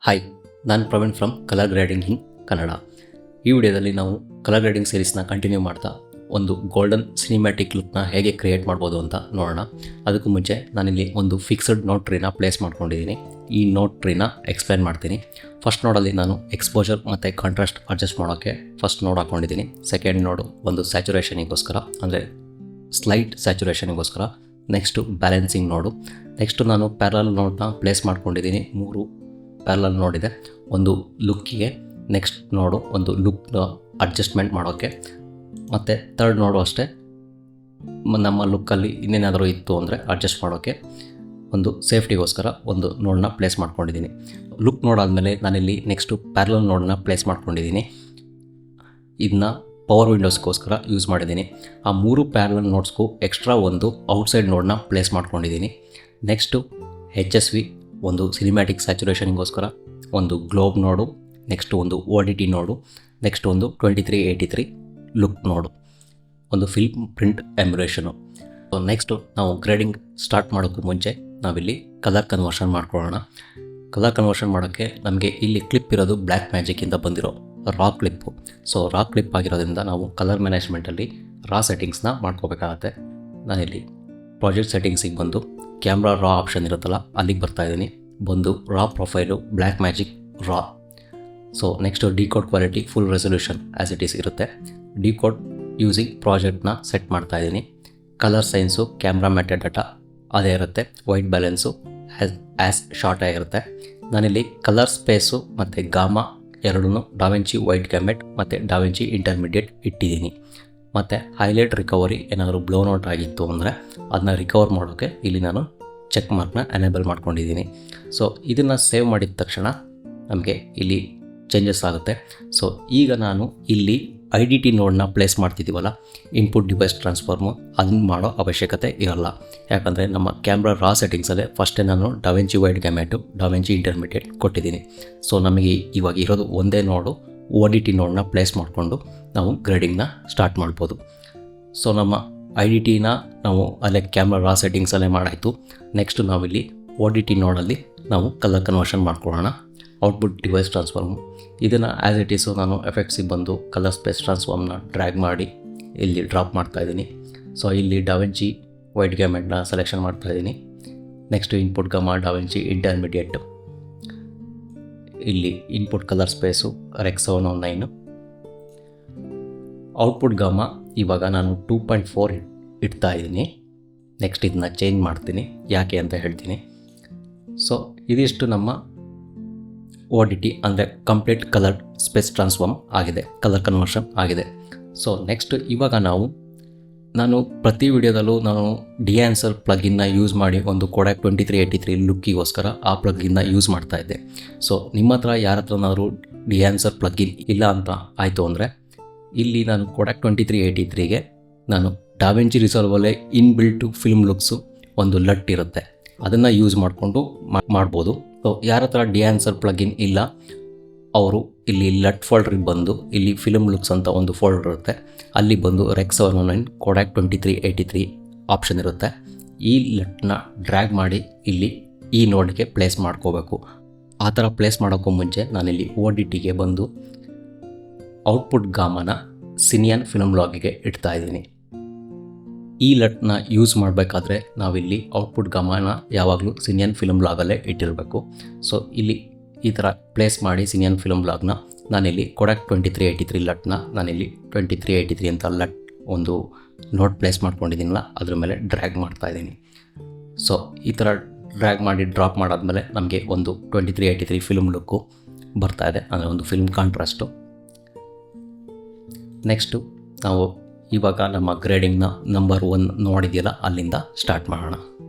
Hi, ನಾನು Praveen from colour grading ಇನ್ ಕನ್ನಡ. ಈ ವಿಡಿಯೋದಲ್ಲಿ ನಾವು ಕಲರ್ ಗ್ರೇಡಿಂಗ್ ಸೀರೀಸ್ನ ಕಂಟಿನ್ಯೂ ಮಾಡ್ತಾ ಒಂದು ಗೋಲ್ಡನ್ ಸಿನಿಮ್ಯಾಟಿಕ್ ಲುಕ್ನ ಹೇಗೆ ಕ್ರಿಯೇಟ್ ಮಾಡ್ಬೋದು ಅಂತ ನೋಡೋಣ. ಅದಕ್ಕೂ ಮುಂಚೆ ನಾನಿಲ್ಲಿ ಒಂದು ಫಿಕ್ಸ್ಡ್ ನೋಟ್ ಟ್ರೀನ ಪ್ಲೇಸ್ ಮಾಡ್ಕೊಂಡಿದ್ದೀನಿ. ಈ ನೋಟ್ ಟ್ರೀನ ಎಕ್ಸ್ಪ್ಲೇನ್ ಮಾಡ್ತೀನಿ. ಫಸ್ಟ್ ನೋಡಲ್ಲಿ ನಾನು ಎಕ್ಸ್ಪೋಜರ್ ಮತ್ತು ಕಾಂಟ್ರಾಸ್ಟ್ ಅಡ್ಜಸ್ಟ್ ಮಾಡೋಕ್ಕೆ ಫಸ್ಟ್ ನೋಡ್ ಹಾಕ್ಕೊಂಡಿದ್ದೀನಿ. ಸೆಕೆಂಡ್ ನೋಡು ಒಂದು ಸ್ಯಾಚುರೇಷನಿಗೋಸ್ಕರ, ಅಂದರೆ ಸ್ಲೈಟ್ ಸ್ಯಾಚುರೇಷನಿಗೋಸ್ಕರ. ನೆಕ್ಸ್ಟು ಬ್ಯಾಲೆನ್ಸಿಂಗ್ ನೋಡು. ನೆಕ್ಸ್ಟು ನಾನು ಪ್ಯಾರಲಲ್ ನೋಡ್ನ ಪ್ಲೇಸ್ ಮಾಡ್ಕೊಂಡಿದ್ದೀನಿ. 3 ಪ್ಯಾರಲಲ್ ನೋಡಿದೆ ಒಂದು ಲುಕ್ಕಿಗೆ. ನೆಕ್ಸ್ಟ್ ನೋಡು ಒಂದು ಲುಕ್ನ ಅಡ್ಜಸ್ಟ್ಮೆಂಟ್ ಮಾಡೋಕ್ಕೆ. ಮತ್ತು ಥರ್ಡ್ ನೋಡು ಅಷ್ಟೇ, ನಮ್ಮ ಲುಕ್ಕಲ್ಲಿ ಇನ್ನೇನಾದರೂ ಇತ್ತು ಅಂದರೆ ಅಡ್ಜಸ್ಟ್ ಮಾಡೋಕ್ಕೆ ಒಂದು ಸೇಫ್ಟಿಗೋಸ್ಕರ ಒಂದು ನೋಡನ್ನ ಪ್ಲೇಸ್ ಮಾಡ್ಕೊಂಡಿದ್ದೀನಿ. ಲುಕ್ ನೋಡಾದಮೇಲೆ ನಾನಿಲ್ಲಿ ನೆಕ್ಸ್ಟು ಪ್ಯಾರಲಲ್ ನೋಡನ್ನ ಪ್ಲೇಸ್ ಮಾಡ್ಕೊಂಡಿದ್ದೀನಿ. ಇದನ್ನ ಪವರ್ ವಿಂಡೋಸ್ಗೋಸ್ಕರ ಯೂಸ್ ಮಾಡಿದ್ದೀನಿ. ಆ 3 ಪ್ಯಾರಲಲ್ ನೋಟ್ಸ್ಗೂ ಎಕ್ಸ್ಟ್ರಾ ಒಂದು ಔಟ್ಸೈಡ್ ನೋಡನ್ನ ಪ್ಲೇಸ್ ಮಾಡ್ಕೊಂಡಿದ್ದೀನಿ. ನೆಕ್ಸ್ಟು HSV ಒಂದು ಸಿನಿಮ್ಯಾಟಿಕ್ ಸ್ಯಾಚುರೇಷನ್ಗೋಸ್ಕರ ಒಂದು ಗ್ಲೋಬ್ ನೋಡು, ನೆಕ್ಸ್ಟ್ ಒಂದು ODT ನೋಡು, ನೆಕ್ಸ್ಟ್ ಒಂದು 2383 ಲುಕ್ ನೋಡು, ಒಂದು ಫಿಲ್ಮ್ ಪ್ರಿಂಟ್ ಎಮ್ಯುಲೇಷನು. ನೆಕ್ಸ್ಟು ನಾವು ಗ್ರೇಡಿಂಗ್ ಸ್ಟಾರ್ಟ್ ಮಾಡೋಕ್ಕೂ ಮುಂಚೆ ನಾವಿಲ್ಲಿ ಕಲರ್ ಕನ್ವರ್ಷನ್ ಮಾಡ್ಕೊಳ್ಳೋಣ. ಕಲರ್ ಕನ್ವರ್ಷನ್ ಮಾಡೋಕ್ಕೆ ನಮಗೆ ಇಲ್ಲಿ ಕ್ಲಿಪ್ ಇರೋದು ಬ್ಲ್ಯಾಕ್ ಮ್ಯಾಜಿಕ್ಕಿಂದ ಬಂದಿರೋ ರಾ ಕ್ಲಿಪ್ಪು. ಸೊ ರಾ ಕ್ಲಿಪ್ ಆಗಿರೋದ್ರಿಂದ ನಾವು ಕಲರ್ ಮ್ಯಾನೇಜ್ಮೆಂಟಲ್ಲಿ ರಾ ಸೆಟ್ಟಿಂಗ್ಸ್ನ ಮಾಡ್ಕೋಬೇಕಾಗತ್ತೆ. ನಾನಿಲ್ಲಿ ಪ್ರಾಜೆಕ್ಟ್ ಸೆಟ್ಟಿಂಗ್ಸಿಗೆ ಬಂದು ಕ್ಯಾಮ್ರಾ ರಾ ಆಪ್ಷನ್ ಇರುತ್ತಲ್ಲ, ಅಲ್ಲಿಗೆ ಬರ್ತಾಯಿದ್ದೀನಿ. ಬಂದು raw profile Blackmagic raw. So next decode quality full resolution as it is ಇರುತ್ತೆ. ಡಿಕೋಡ್ ಯೂಸಿಂಗ್ ಪ್ರಾಜೆಕ್ಟ್ನ ಸೆಟ್ ಮಾಡ್ತಾಯಿದ್ದೀನಿ. Colour science camera metadata ಅದೇ ಇರುತ್ತೆ. ವೈಟ್ ಬ್ಯಾಲೆನ್ಸು ಆ್ಯಸ್ ಶಾರ್ಟ್ ಆಗಿರುತ್ತೆ. ನಾನಿಲ್ಲಿ ಕಲರ್ ಸ್ಪೇಸು ಮತ್ತು ಗಾಮಾ ಎರಡೂ ಡಾವೆಂಚಿ ವೈಟ್ ಗ್ಯಾಮೆಟ್ ಮತ್ತು ಡಾವೆಂಚಿ ಇಂಟರ್ಮೀಡಿಯೇಟ್ ಇಟ್ಟಿದ್ದೀನಿ. ಮತ್ತು ಹೈಲೈಟ್ ರಿಕವರಿ ಏನಾದರೂ ಬ್ಲೋನ್ ಔಟ್ ಆಗಿತ್ತು ಅಂದರೆ ಅದನ್ನ ರಿಕವರ್ ಮಾಡೋಕ್ಕೆ ಇಲ್ಲಿ ನಾನು ಚೆಕ್ ಮಾರ್ಕ್ನ ಎನೇಬಲ್ ಮಾಡ್ಕೊಂಡಿದ್ದೀನಿ. ಸೊ ಇದನ್ನು ಸೇವ್ ಮಾಡಿದ ತಕ್ಷಣ ನಮಗೆ ಇಲ್ಲಿ ಚೇಂಜಸ್ ಆಗುತ್ತೆ. ಸೊ ಈಗ ನಾನು ಇಲ್ಲಿ IDT ನೋಡನ್ನ ಪ್ಲೇಸ್ ಮಾಡ್ತಿದ್ದೀವಲ್ಲ, ಇನ್ಪುಟ್ ಡಿವೈಸ್ ಟ್ರಾನ್ಸ್ಫಾರ್ಮು, ಅದನ್ನು ಮಾಡೋ ಅವಶ್ಯಕತೆ ಇರಲ್ಲ. ಯಾಕಂದರೆ ನಮ್ಮ ಕ್ಯಾಮ್ರಾ ರಾ ಸೆಟ್ಟಿಂಗ್ಸಲ್ಲೇ ಫಸ್ಟೇ ನಾನು ಡಾವೆಂಚಿ ವೈಡ್ ಗ್ಯಾಮೆಟು ಡಾವೆಂಚಿ ಇಂಟರ್ಮೀಡಿಯೇಟ್ ಕೊಟ್ಟಿದ್ದೀನಿ. ಸೊ ನಮಗೆ ಇವಾಗ ಇರೋದು ಒಂದೇ ನೋಡು, ODT ನೋಡನ್ನ ಪ್ಲೇಸ್ ಮಾಡಿಕೊಂಡು ನಾವು ಗ್ರೇಡಿಂಗ್ನ ಸ್ಟಾರ್ಟ್ ಮಾಡ್ಬೋದು. ಸೊ ನಮ್ಮ IDTನ ನಾವು ಅಲ್ಲೇ ಕ್ಯಾಮ್ರಾ ರಾ ಸೆಟ್ಟಿಂಗ್ಸಲ್ಲೇ ಮಾಡಾಯಿತು. ನೆಕ್ಸ್ಟು ನಾವಿಲ್ಲಿ ODT ನೋಡಲ್ಲಿ ನಾವು ಕಲರ್ ಕನ್ವರ್ಷನ್ ಮಾಡ್ಕೊಳ್ಳೋಣ. ಔಟ್ಪುಟ್ ಡಿವೈಸ್ ಟ್ರಾನ್ಸ್ಫಾರ್ಮು ಇದನ್ನು ಆ್ಯಸ್ ಇಟ್ ಈಸು ನಾನು ಎಫೆಕ್ಟ್ಸಿಗೆ ಬಂದು ಕಲರ್ ಸ್ಪೇಸ್ ಟ್ರಾನ್ಸ್ಫಾರ್ಮ್ನ ಡ್ರ್ಯಾಗ್ ಮಾಡಿ ಇಲ್ಲಿ ಡ್ರಾಪ್ ಮಾಡ್ತಾಯಿದ್ದೀನಿ. ಸೊ ಇಲ್ಲಿ ಡಾವೆಂಚಿ ವೈಟ್ ಗ್ಯಾಮೆಟ್ನ ಸೆಲೆಕ್ಷನ್ ಮಾಡ್ತಾಯಿದ್ದೀನಿ. Next input gamma DaVinci intermediate, ಇಲ್ಲಿ input colour space rec 709. Output gamma ಇವಾಗ ನಾನು 2.4 ಇಡ್ತಾ ಇದ್ದೀನಿ. ನೆಕ್ಸ್ಟ್ ಇದನ್ನ ಚೇಂಜ್ ಮಾಡ್ತೀನಿ, ಯಾಕೆ ಅಂತ ಹೇಳ್ತೀನಿ. ಸೊ ಇದಿಷ್ಟು ನಮ್ಮ ODT ಅಂದರೆ ಕಂಪ್ಲೀಟ್ ಕಲರ್ ಸ್ಪೇಸ್ ಟ್ರಾನ್ಸ್ಫಾರ್ಮ್ ಆಗಿದೆ, ಕಲರ್ ಕನ್ವರ್ಷನ್ ಆಗಿದೆ. ಸೊ ನೆಕ್ಸ್ಟ್ ಇವಾಗ ನಾನು ಪ್ರತಿ ವಿಡಿಯೋದಲ್ಲೂ ನಾನು ಡಿಯಾನ್ಸರ್ ಪ್ಲಗಿನ್ನ ಯೂಸ್ ಮಾಡಿ ಒಂದು ಕೊಡಾಕ್ 2383 ಲುಕ್ಕಿಗೋಸ್ಕರ ಆ ಪ್ಲಗಿನ್ನ ಯೂಸ್ ಮಾಡ್ತಾ ಇದ್ದೆ. ಸೊ ನಿಮ್ಮ ಹತ್ರ ಯಾರ ಹತ್ರನಾದ್ರು ಡಿಯಾನ್ಸರ್ ಪ್ಲಗಿನ್ ಇಲ್ಲ ಅಂತ ಆಯಿತು ಅಂದರೆ ಇಲ್ಲಿ ನಾನು ಕೊಡಾಕ್ 2383ಗೆ ನಾನು ಡಾವೆಂಚಿ ರಿಸಾಲ್ವಲ್ಲೇ ಇನ್ಬಿಲ್ಟು ಫಿಲ್ಮ್ ಲುಕ್ಸು ಒಂದು ಲಟ್ ಇರುತ್ತೆ, ಅದನ್ನು ಯೂಸ್ ಮಾಡಿಕೊಂಡು ಮಾಡ್ಬೋದು. ಸೊ ಯಾರ ಹತ್ರ ಡಿಯಾನ್ಸರ್ ಪ್ಲಗಿನ್ ಇಲ್ಲ ಅವರು ಇಲ್ಲಿ ಲಟ್ ಫೋಲ್ಡ್ರಿಗೆ ಬಂದು ಇಲ್ಲಿ ಫಿಲ್ಮ್ ಲುಕ್ಸ್ ಅಂತ ಒಂದು ಫೋಲ್ಡರ್ ಇರುತ್ತೆ, ಅಲ್ಲಿ ಬಂದು ರೆಕ್ಸ್ 709 ಕೊಡಾಕ್ 2383 ಆಪ್ಷನ್ ಇರುತ್ತೆ. ಈ ಲಟ್ನ ಡ್ರ್ಯಾಗ್ ಮಾಡಿ ಇಲ್ಲಿ ಈ ನೋಡ್ಗೆ ಪ್ಲೇಸ್ ಮಾಡ್ಕೋಬೇಕು. ಆ ಥರ ಪ್ಲೇಸ್ ಮಾಡೋಕ್ಕೂ ಮುಂಚೆ ನಾನಿಲ್ಲಿ ODTಗೆ ಬಂದು ಔಟ್ಪುಟ್ ಗಾಮನ ಸಿನಿಯನ್ ಫಿಲ್ಮ್ ಲಾಗಿಗೆ ಇಡ್ತಾ ಇದ್ದೀನಿ. ಈ ಲಟ್ನ ಯೂಸ್ ಮಾಡಬೇಕಾದ್ರೆ ನಾವಿಲ್ಲಿ ಔಟ್ಪುಟ್ ಗಮನ ಯಾವಾಗಲೂ ಸಿನಿಯನ್ ಫಿಲ್ಮ್ ಲಾಗಲ್ಲೇ ಇಟ್ಟಿರಬೇಕು. ಸೊ ಇಲ್ಲಿ ಈ ಥರ ಪ್ಲೇಸ್ ಮಾಡಿ ಸಿನಿಯನ್ ಫಿಲ್ಮ್ ಲಾಗ್ನ ನಾನಿಲ್ಲಿ ಕೊಡಾಕ್ 2383 ಲಟ್ನ ನಾನಿಲ್ಲಿ 2383 ಅಂತ ಲಟ್ ಒಂದು ನೋಟ್ ಪ್ಲೇಸ್ ಮಾಡ್ಕೊಂಡಿದ್ದೀನಲ್ಲ ಅದ್ರ ಮೇಲೆ ಡ್ರ್ಯಾಗ್ ಮಾಡ್ತಾಯಿದ್ದೀನಿ. ಸೊ ಈ ಥರ ಡ್ರ್ಯಾಗ್ ಮಾಡಿ ಡ್ರಾಪ್ ಮಾಡಾದ್ಮೇಲೆ ನಮಗೆ ಒಂದು 2383 ಫಿಲ್ಮ್ ಲುಕ್ಕು ಬರ್ತಾಯಿದೆ, ಅಂದರೆ ಒಂದು ಫಿಲ್ಮ್ ಕಾಂಟ್ರಾಸ್ಟು. ನೆಕ್ಸ್ಟು ನಾವು ಇವಾಗ ನಮ್ಮ ಗ್ರೇಡಿಂಗ್ನ ನಂಬರ್ 1 ನೋಡಿದೆಯಲ್ಲ ಅಲ್ಲಿಂದ ಸ್ಟಾರ್ಟ್ ಮಾಡೋಣ.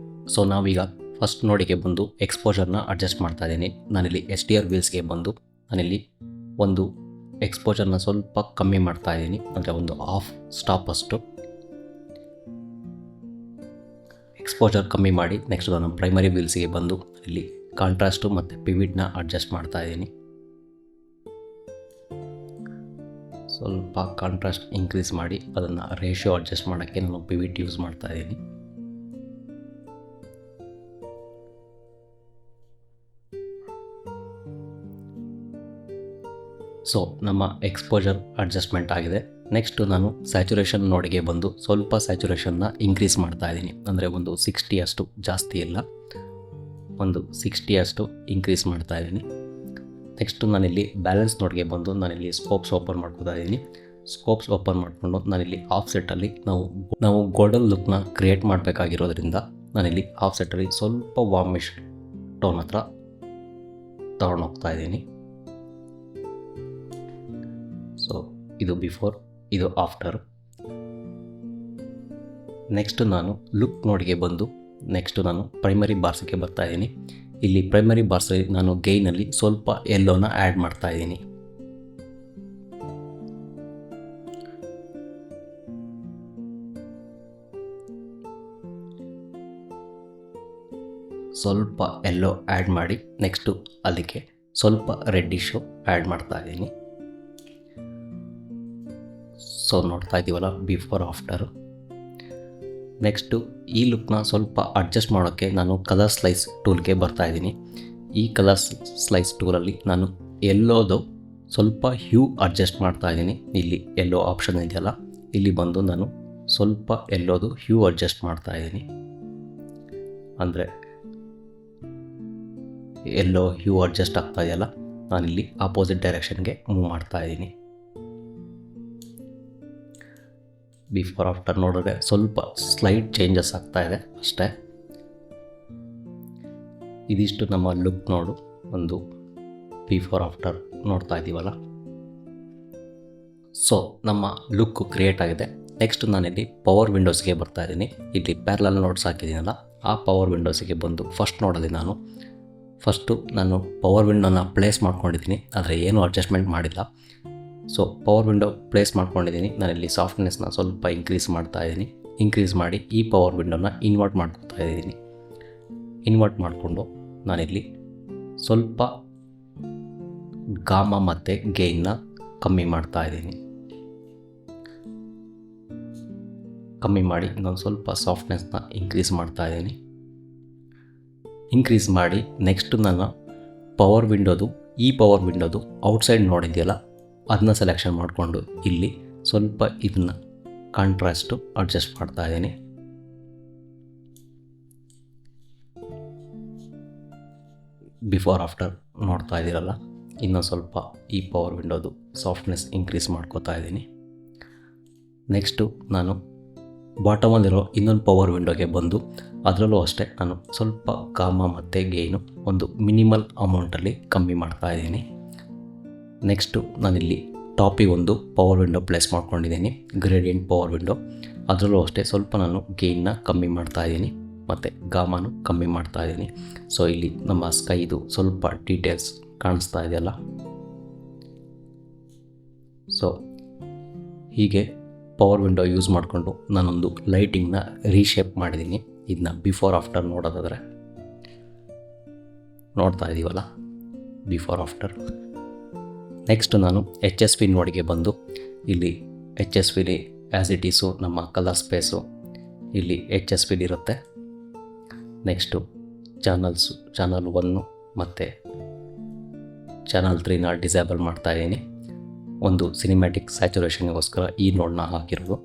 ಸೊ ನಾವೀಗ ಫಸ್ಟ್ ನೋಡಿಗೆ ಬಂದು ಎಕ್ಸ್ಪೋಜರ್ನ ಅಡ್ಜಸ್ಟ್ ಮಾಡ್ತಾಯಿದ್ದೀನಿ. ನಾನಿಲ್ಲಿ SDR ವೀಲ್ಸ್ಗೆ ಬಂದು ನಾನಿಲ್ಲಿ ಒಂದು ಎಕ್ಸ್ಪೋಜರ್ನ ಸ್ವಲ್ಪ ಕಮ್ಮಿ ಮಾಡ್ತಾಯಿದ್ದೀನಿ, ಅಂದರೆ ಒಂದು ಹಾಫ್ ಸ್ಟಾಪ್ ಅಷ್ಟು ಎಕ್ಸ್ಪೋಜರ್ ಕಮ್ಮಿ ಮಾಡಿ ನೆಕ್ಸ್ಟ್ ನಾನು ಪ್ರೈಮರಿ ವೀಲ್ಸ್ಗೆ ಬಂದು ಇಲ್ಲಿ ಕಾಂಟ್ರಾಸ್ಟು ಮತ್ತು ಪಿವಿಟ್ನ ಅಡ್ಜಸ್ಟ್ ಮಾಡ್ತಾಯಿದ್ದೀನಿ. ಸ್ವಲ್ಪ ಕಾಂಟ್ರಾಸ್ಟ್ ಇನ್ಕ್ರೀಸ್ ಮಾಡಿ ಅದನ್ನು ರೇಷಿಯೋ ಅಡ್ಜಸ್ಟ್ ಮಾಡೋಕ್ಕೆ ನಾನು ಪಿವಿಟ್ ಯೂಸ್ ಮಾಡ್ತಾಯಿದ್ದೀನಿ. ಸೊ ನಮ್ಮ ಎಕ್ಸ್ಪೋಜರ್ ಅಡ್ಜಸ್ಟ್ಮೆಂಟ್ ಆಗಿದೆ. ನೆಕ್ಸ್ಟು ನಾನು ಸ್ಯಾಚುರೇಷನ್ ನೋಡಿಗೆ ಬಂದು ಸ್ವಲ್ಪ ಸ್ಯಾಚುರೇಷನ್ನ ಇನ್ಕ್ರೀಸ್ ಮಾಡ್ತಾ ಇದ್ದೀನಿ. ಅಂದರೆ ಒಂದು 60 ಅಷ್ಟು, ಜಾಸ್ತಿ ಇಲ್ಲ, ಒಂದು 60 ಅಷ್ಟು ಇನ್ಕ್ರೀಸ್ ಮಾಡ್ತಾ ಇದ್ದೀನಿ. ನೆಕ್ಸ್ಟು ನಾನಿಲ್ಲಿ ಬ್ಯಾಲೆನ್ಸ್ ನೋಡಿಗೆ ಬಂದು ನಾನಿಲ್ಲಿ ಸ್ಕೋಪ್ಸ್ ಓಪನ್ ಮಾಡ್ಕೊತಾ ಇದ್ದೀನಿ. ಸ್ಕೋಪ್ಸ್ ಓಪನ್ ಮಾಡಿಕೊಂಡು ನಾನಿಲ್ಲಿ ಆಫ್ಸೆಟ್ಟಲ್ಲಿ ನಾವು ಗೋಲ್ಡನ್ ಲುಕ್ನ ಕ್ರಿಯೇಟ್ ಮಾಡಬೇಕಾಗಿರೋದ್ರಿಂದ ನಾನಿಲ್ಲಿ ಆಫ್ಸೆಟ್ಟಲ್ಲಿ ಸ್ವಲ್ಪ ವಾರ್ಮಿಶ್ ಟೋನ್ ಹತ್ರ ತಗೊಂಡು ಹೋಗ್ತಾ ಇದ್ದೀನಿ. ಸೊ ಇದು ಬಿಫೋರ್, ಇದು ಆಫ್ಟರ್. ನೆಕ್ಸ್ಟ್ ನಾನು ಲುಕ್ ನೋಡಿಗೆ ಬಂದು ನೆಕ್ಸ್ಟು ನಾನು ಪ್ರೈಮರಿ ಬಾರ್ಸಿಗೆ ಬರ್ತಾ ಇದ್ದೀನಿ. ಇಲ್ಲಿ ಪ್ರೈಮರಿ ಬಾರ್ಸಲ್ಲಿ ನಾನು ಗೈನಲ್ಲಿ ಸ್ವಲ್ಪ ಎಲ್ಲೋನ ಆ್ಯಡ್ ಮಾಡ್ತಾ ಇದ್ದೀನಿ. ಸ್ವಲ್ಪ ಎಲ್ಲೋ ಆ್ಯಡ್ ಮಾಡಿ ನೆಕ್ಸ್ಟು ಅಲ್ಲಿಗೆ ಸ್ವಲ್ಪ ರೆಡ್ಡಿಶು ಆ್ಯಡ್ ಮಾಡ್ತಾ ಇದ್ದೀನಿ. ಸೊ ನೋಡ್ತಾ ಇದ್ದೀವಲ್ಲ, ಬಿಫೋರ್ ಆಫ್ಟರು. ನೆಕ್ಸ್ಟು ಈ ಲುಕ್ನ ಸ್ವಲ್ಪ ಅಡ್ಜಸ್ಟ್ ಮಾಡೋಕ್ಕೆ ನಾನು ಕಲರ್ ಸ್ಲೈಸ್ ಟೂಲ್ಗೆ ಬರ್ತಾಯಿದ್ದೀನಿ. ಈ ಕಲರ್ ಸ್ಲೈಸ್ ಟೂಲಲ್ಲಿ ನಾನು ಎಲ್ಲೋದು ಸ್ವಲ್ಪ ಹ್ಯೂ ಅಡ್ಜಸ್ಟ್ ಮಾಡ್ತಾ ಇದ್ದೀನಿ. ಇಲ್ಲಿ ಎಲ್ಲೋ ಆಪ್ಷನ್ ಇದೆಯಲ್ಲ, ಇಲ್ಲಿ ಬಂದು ನಾನು ಸ್ವಲ್ಪ ಎಲ್ಲೋದು ಹ್ಯೂ ಅಡ್ಜಸ್ಟ್ ಮಾಡ್ತಾ ಇದ್ದೀನಿ. ಅಂದರೆ ಎಲ್ಲೋ ಹ್ಯೂ ಅಡ್ಜಸ್ಟ್ ಆಗ್ತಾ ಇದೆಯಲ್ಲ, ನಾನಿಲ್ಲಿ ಆಪೋಸಿಟ್ ಡೈರೆಕ್ಷನ್ಗೆ ಮೂವ್ ಮಾಡ್ತಾ ಇದ್ದೀನಿ. ಬಿಫೋರ್ ಆಫ್ಟರ್ ನೋಡಿದ್ರೆ ಸ್ವಲ್ಪ ಸ್ಲೈಟ್ ಚೇಂಜಸ್ ಆಗ್ತಾ ಇದೆ ಅಷ್ಟೇ. ಇದಿಷ್ಟು ನಮ್ಮ ಲುಕ್ ನೋಡು, ಒಂದು ಬಿಫೋರ್ ಆಫ್ಟರ್ ನೋಡ್ತಾ ಇದ್ದೀವಲ್ಲ. ಸೊ ನಮ್ಮ ಲುಕ್ ಕ್ರಿಯೇಟ್ ಆಗಿದೆ. ನೆಕ್ಸ್ಟ್ ನಾನಿಲ್ಲಿ ಪವರ್ ವಿಂಡೋಸ್ಗೆ ಬರ್ತಾ ಇದ್ದೀನಿ. ಇಲ್ಲಿ ಪ್ಯಾರಲಲ್ ನೋಟ್ಸ್ ಹಾಕಿದ್ದೀನಲ್ಲ, ಆ ಪವರ್ ವಿಂಡೋಸಿಗೆ ಬಂದು ಫಸ್ಟ್ ನೋಡೋದು ನಾನು ಪವರ್ ವಿಂಡೋನ ಪ್ಲೇಸ್ ಮಾಡ್ಕೊಂಡಿದ್ದೀನಿ, ಆದರೆ ಏನೂ ಅಡ್ಜಸ್ಟ್ಮೆಂಟ್ ಮಾಡಿಲ್ಲ. ಸೊ ಪವರ್ ವಿಂಡೋ ಪ್ಲೇಸ್ ಮಾಡ್ಕೊಂಡಿದ್ದೀನಿ. ನಾನಿಲ್ಲಿ ಸಾಫ್ಟ್ನೆಸ್ನ ಸ್ವಲ್ಪ ಇನ್ಕ್ರೀಸ್ ಮಾಡ್ತಾ ಇದ್ದೀನಿ. ಇನ್ಕ್ರೀಸ್ ಮಾಡಿ ಈ ಪವರ್ ವಿಂಡೋನ ಇನ್ವರ್ಟ್ ಮಾಡ್ಕೊತಾ ಇದ್ದೀನಿ. ಇನ್ವರ್ಟ್ ಮಾಡಿಕೊಂಡು ನಾನಿಲ್ಲಿ ಸ್ವಲ್ಪ ಗಾಮ ಮತ್ತು ಗೇನ್ನ ಕಮ್ಮಿ ಮಾಡ್ತಾ ಇದ್ದೀನಿ. ಕಮ್ಮಿ ಮಾಡಿ ಇನ್ನೊಂದು ಸ್ವಲ್ಪ ಸಾಫ್ಟ್ನೆಸ್ನ ಇನ್ಕ್ರೀಸ್ ಮಾಡ್ತಾ ಇದ್ದೀನಿ. ಇನ್ಕ್ರೀಸ್ ಮಾಡಿ ನೆಕ್ಸ್ಟು ನಾನು ಈ ಪವರ್ ವಿಂಡೋದು ಔಟ್ಸೈಡ್ ನೋಡಿದೆಯಲ್ಲ, ಅದನ್ನ ಸೆಲೆಕ್ಷನ್ ಮಾಡಿಕೊಂಡು ಇಲ್ಲಿ ಸ್ವಲ್ಪ ಇದನ್ನ ಕಾಂಟ್ರಾಸ್ಟು ಅಡ್ಜಸ್ಟ್ ಮಾಡ್ತಾ ಇದ್ದೀನಿ. ಬಿಫೋರ್ ಆಫ್ಟರ್ ನೋಡ್ತಾ ಇದ್ದೀರಲ್ಲ, ಇನ್ನೊಂದು ಸ್ವಲ್ಪ ಈ ಪವರ್ ವಿಂಡೋದು ಸಾಫ್ಟ್ನೆಸ್ ಇನ್ಕ್ರೀಸ್ ಮಾಡ್ಕೋತಾ ಇದ್ದೀನಿ. ನೆಕ್ಸ್ಟು ನಾನು ಬಾಟಮಲ್ಲಿರೋ ಇನ್ನೊಂದು ಪವರ್ ವಿಂಡೋಗೆ ಬಂದು ಅದರಲ್ಲೂ ಅಷ್ಟೇ ನಾನು ಸ್ವಲ್ಪ ಗಾಮ ಮತ್ತು ಗೇನು ಒಂದು ಮಿನಿಮಲ್ ಅಮೌಂಟಲ್ಲಿ ಕಮ್ಮಿ ಮಾಡ್ತಾ ಇದ್ದೀನಿ. ನೆಕ್ಸ್ಟು ನಾನಿಲ್ಲಿ ಟಾಪಿಗೆ ಒಂದು ಪವರ್ ವಿಂಡೋ ಪ್ಲೇಸ್ ಮಾಡ್ಕೊಂಡಿದ್ದೀನಿ, ಗ್ರೇಡಿಯಂಟ್ ಪವರ್ ವಿಂಡೋ. ಅದರಲ್ಲೂ ಅಷ್ಟೇ ಸ್ವಲ್ಪ ನಾನು ಗೇನ್ನ ಕಮ್ಮಿ ಮಾಡ್ತಾ ಇದ್ದೀನಿ ಮತ್ತು ಗಾಮನು ಕಮ್ಮಿ ಮಾಡ್ತಾ ಇದ್ದೀನಿ. ಸೊ ಇಲ್ಲಿ ನಮ್ಮ ಸ್ಕೈದು ಸ್ವಲ್ಪ ಡೀಟೇಲ್ಸ್ ಕಾಣಿಸ್ತಾ ಇದೆಯಲ್ಲ. ಸೊ ಹೀಗೆ ಪವರ್ ವಿಂಡೋ ಯೂಸ್ ಮಾಡಿಕೊಂಡು ನಾನೊಂದು ಲೈಟಿಂಗ್ನ ರೀಶೇಪ್ ಮಾಡಿದ್ದೀನಿ. ಇದನ್ನ ಬಿಫೋರ್ ಆಫ್ಟರ್ ನೋಡೋದಾದರೆ ನೋಡ್ತಾ ಇದ್ದೀವಲ್ಲ, ಬಿಫೋರ್ ಆಫ್ಟರ್. ನೆಕ್ಸ್ಟ್ ನಾನು HSV ನೋಡಿಗೆ ಬಂದು ಇಲ್ಲಿ HSVಲಿ ಆ್ಯಸ್ ಇಟ್ ಈಸು ನಮ್ಮ ಕಲರ್ ಸ್ಪೇಸು ಇಲ್ಲಿ HSVಲಿ ಇರುತ್ತೆ. ನೆಕ್ಸ್ಟು ಚಾನಲ್ 1 ಮತ್ತು ಚಾನಲ್ 3ನ ಡಿಸೇಬಲ್ ಮಾಡ್ತಾಯಿದ್ದೀನಿ. ಒಂದು ಸಿನಿಮ್ಯಾಟಿಕ್ ಸ್ಯಾಚುರೇಷನ್ಗೋಸ್ಕರ ಈ ನೋಡನ್ನ ಹಾಕಿರೋದು.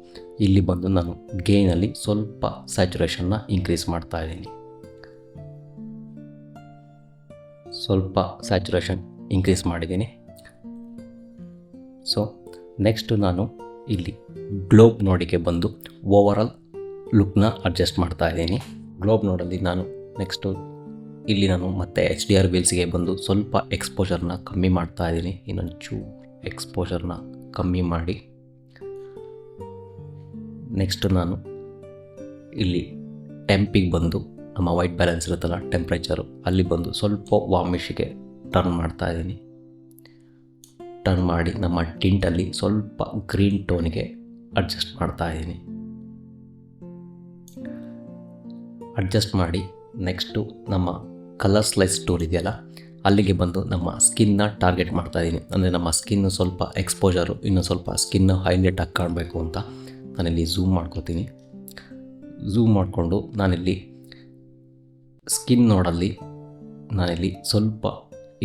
ಇಲ್ಲಿ ಬಂದು ನಾನು ಗೇನಲ್ಲಿ ಸ್ವಲ್ಪ ಸ್ಯಾಚುರೇಷನ್ನ ಇನ್ಕ್ರೀಸ್ ಮಾಡ್ತಾ ಇದ್ದೀನಿ. ಸ್ವಲ್ಪ ಸ್ಯಾಚುರೇಷನ್ ಇನ್ಕ್ರೀಸ್ ಮಾಡಿದ್ದೀನಿ. ಸೊ ನೆಕ್ಸ್ಟು ನಾನು ಇಲ್ಲಿ ಗ್ಲೋಬ್ ನೋಡಿಗೆ ಬಂದು ಓವರಾಲ್ ಲುಕ್ನ ಅಡ್ಜಸ್ಟ್ ಮಾಡ್ತಾ ಇದ್ದೀನಿ. ಗ್ಲೋಬ್ ನೋಡಲ್ಲಿ ನಾನು ನೆಕ್ಸ್ಟು ಇಲ್ಲಿ ನಾನು ಮತ್ತೆ HDR ವೀಲ್ಸ್ಗೆ ಬಂದು ಸ್ವಲ್ಪ ಎಕ್ಸ್ಪೋಜರ್ನ ಕಮ್ಮಿ ಮಾಡ್ತಾ ಇದ್ದೀನಿ. ಇನ್ನೊಂದು ಎಕ್ಸ್ಪೋಜರ್ನ ಕಮ್ಮಿ ಮಾಡಿ ನೆಕ್ಸ್ಟ್ ನಾನು ಇಲ್ಲಿ ಟೆಂಪಿಗೆ ಬಂದು ನಮ್ಮ ವೈಟ್ ಬ್ಯಾಲೆನ್ಸ್ ಇರುತ್ತಲ್ಲ ಟೆಂಪ್ರೇಚರು, ಅಲ್ಲಿ ಬಂದು ಸ್ವಲ್ಪ ವಾರ್ಮಿಶಿಗೆ ಟರ್ನ್ ಮಾಡ್ತಾ ಇದ್ದೀನಿ. ಟರ್ನ್ ಮಾಡಿ ನಮ್ಮ ಟಿಂಟಲ್ಲಿ ಸ್ವಲ್ಪ ಗ್ರೀನ್ ಟೋನಿಗೆ ಅಡ್ಜಸ್ಟ್ ಮಾಡ್ತಾ ಇದ್ದೀನಿ. ಅಡ್ಜಸ್ಟ್ ಮಾಡಿ ನೆಕ್ಸ್ಟು ನಮ್ಮ ಕಲರ್ ಸ್ಲೈಸ್ ಟೂಲ್ ಇದೆಯಲ್ಲ, ಅಲ್ಲಿಗೆ ಬಂದು ನಮ್ಮ ಸ್ಕಿನ್ನ ಟಾರ್ಗೆಟ್ ಮಾಡ್ತಾಯಿದ್ದೀನಿ. ಅಂದರೆ ನಮ್ಮ ಸ್ಕಿನ್ನು ಸ್ವಲ್ಪ ಎಕ್ಸ್ಪೋಜರು, ಇನ್ನೂ ಸ್ವಲ್ಪ ಸ್ಕಿನ್ನು ಹೈಲೈಟ್ ಆಗಿ ಕಾಣಬೇಕು ಅಂತ ನಾನಿಲ್ಲಿ ಝೂಮ್ ಮಾಡ್ಕೋತೀನಿ. ಝೂಮ್ ಮಾಡಿಕೊಂಡು ನಾನಿಲ್ಲಿ ಸ್ಕಿನ್ ನೋಡಲ್ಲಿ ನಾನಿಲ್ಲಿ ಸ್ವಲ್ಪ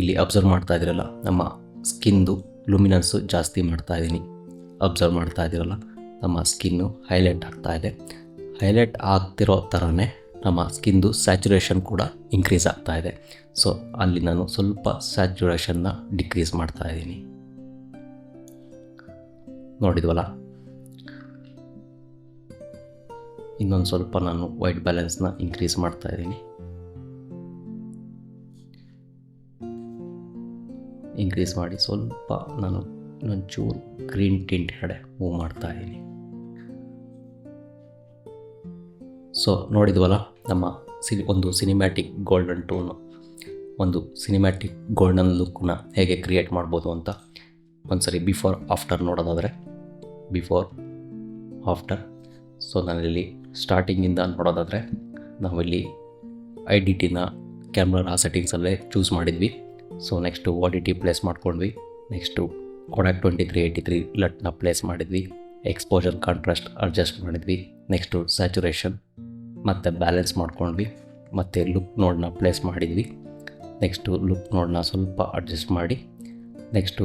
ಇಲ್ಲಿ ಅಬ್ಸರ್ವ್ ಮಾಡ್ತಾ ಇದ್ದೀರಲ್ಲ, ನಮ್ಮ ಸ್ಕಿನ್ದು ಲುಮಿನನ್ಸು ಜಾಸ್ತಿ ಮಾಡ್ತಾಯಿದ್ದೀನಿ. ಅಬ್ಸರ್ವ್ ಮಾಡ್ತಾ ಇದ್ದೀರಲ್ಲ, ನಮ್ಮ ಸ್ಕಿನ್ನು ಹೈಲೈಟ್ ಆಗ್ತಾ ಇದೆ. ಹೈಲೈಟ್ ಆಗ್ತಿರೋ ಥರನೇ ನಮ್ಮ ಸ್ಕಿನ್ದು ಸ್ಯಾಚುರೇಷನ್ ಕೂಡ ಇನ್ಕ್ರೀಸ್ ಆಗ್ತಾ ಇದೆ. ಸೊ ಅಲ್ಲಿ ನಾನು ಸ್ವಲ್ಪ ಸ್ಯಾಚುರೇಷನ್ನ ಡಿಕ್ರೀಸ್ ಮಾಡ್ತಾ ಇದ್ದೀನಿ. ನೋಡಿದ್ವಲ್ಲ, ಇನ್ನೊಂದು ಸ್ವಲ್ಪ ನಾನು ವೈಟ್ ಬ್ಯಾಲೆನ್ಸ್ನ ಇನ್ಕ್ರೀಸ್ ಮಾಡ್ತಾ ಇದ್ದೀನಿ. ಇನ್ಕ್ರೀಸ್ ಮಾಡಿ ಸ್ವಲ್ಪ ನಾನು ಒಂಚೂರು ಗ್ರೀನ್ ಟಿಂಟ್ ಕಡೆ ಮೂವ್ ಮಾಡ್ತಾ ಇದ್ದೀನಿ. ಸೊ ನೋಡಿದ್ವಲ್ಲ, ನಮ್ಮ ಒಂದು ಸಿನಿಮ್ಯಾಟಿಕ್ ಗೋಲ್ಡನ್ ಟೋನು, ಒಂದು ಸಿನಿಮ್ಯಾಟಿಕ್ ಗೋಲ್ಡನ್ ಲುಕ್ನ ಹೇಗೆ ಕ್ರಿಯೇಟ್ ಮಾಡ್ಬೋದು ಅಂತ. ಒಂದ್ಸರಿ ಬಿಫೋರ್ ಆಫ್ಟರ್ ನೋಡೋದಾದರೆ, ಬಿಫೋರ್ ಆಫ್ಟರ್. ಸೊ ನಾನಿಲ್ಲಿ ಸ್ಟಾರ್ಟಿಂಗಿಂದ ನೋಡೋದಾದರೆ, ನಾವಿಲ್ಲಿ IDTನ ಕ್ಯಾಮ್ರಾ ಸೆಟ್ಟಿಂಗ್ಸಲ್ಲೇ ಚೂಸ್ ಮಾಡಿದ್ವಿ. ಸೊ ನೆಕ್ಸ್ಟು ODT ಪ್ಲೇಸ್ ಮಾಡ್ಕೊಂಡ್ವಿ. ನೆಕ್ಸ್ಟು Kodak 2383 ಲಟ್ನ ಪ್ಲೇಸ್ ಮಾಡಿದ್ವಿ. ಎಕ್ಸ್ಪೋಜರ್ ಕಾಂಟ್ರಾಸ್ಟ್ ಅಡ್ಜಸ್ಟ್ ಮಾಡಿದ್ವಿ. ನೆಕ್ಸ್ಟು ಸ್ಯಾಚುರೇಷನ್ ಮತ್ತು ಬ್ಯಾಲೆನ್ಸ್ ಮಾಡ್ಕೊಂಡ್ವಿ. ಮತ್ತು ಲುಕ್ ನೋಡನ್ನ ಪ್ಲೇಸ್ ಮಾಡಿದ್ವಿ. ನೆಕ್ಸ್ಟು ಲುಕ್ ನೋಡನ್ನ ಸ್ವಲ್ಪ ಅಡ್ಜಸ್ಟ್ ಮಾಡಿ ನೆಕ್ಸ್ಟು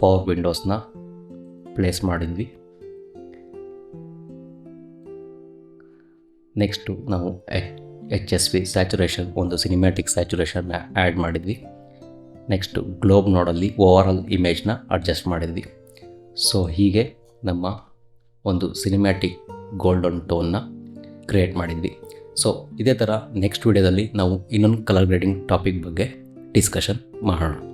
ಪವರ್ ವಿಂಡೋಸ್ನ ಪ್ಲೇಸ್ ಮಾಡಿದ್ವಿ. ನೆಕ್ಸ್ಟು ನಾವು HSV ಸ್ಯಾಚುರೇಷನ್, ಒಂದು ಸಿನಿಮ್ಯಾಟಿಕ್ ಸ್ಯಾಚುರೇಷನ್ನ ಆ್ಯಡ್ ಮಾಡಿದ್ವಿ. ನೆಕ್ಸ್ಟು ಗ್ಲೋಬ್ ನೋಡಲ್ಲಿ ಓವರಾಲ್ ಇಮೇಜ್ನ ಅಡ್ಜಸ್ಟ್ ಮಾಡಿದ್ವಿ. ಸೊ ಹೀಗೆ ನಮ್ಮ ಒಂದು ಸಿನಿಮ್ಯಾಟಿಕ್ ಗೋಲ್ಡನ್ ಟೋನ್ನ ಕ್ರಿಯೇಟ್ ಮಾಡಿದ್ವಿ. ಸೊ ಇದೇ ಥರ ನೆಕ್ಸ್ಟ್ ವಿಡಿಯೋದಲ್ಲಿ ನಾವು ಇನ್ನೊಂದು ಕಲರ್ ಗ್ರೇಡಿಂಗ್ ಟಾಪಿಕ್ ಬಗ್ಗೆ ಡಿಸ್ಕಷನ್ ಮಾಡೋಣ.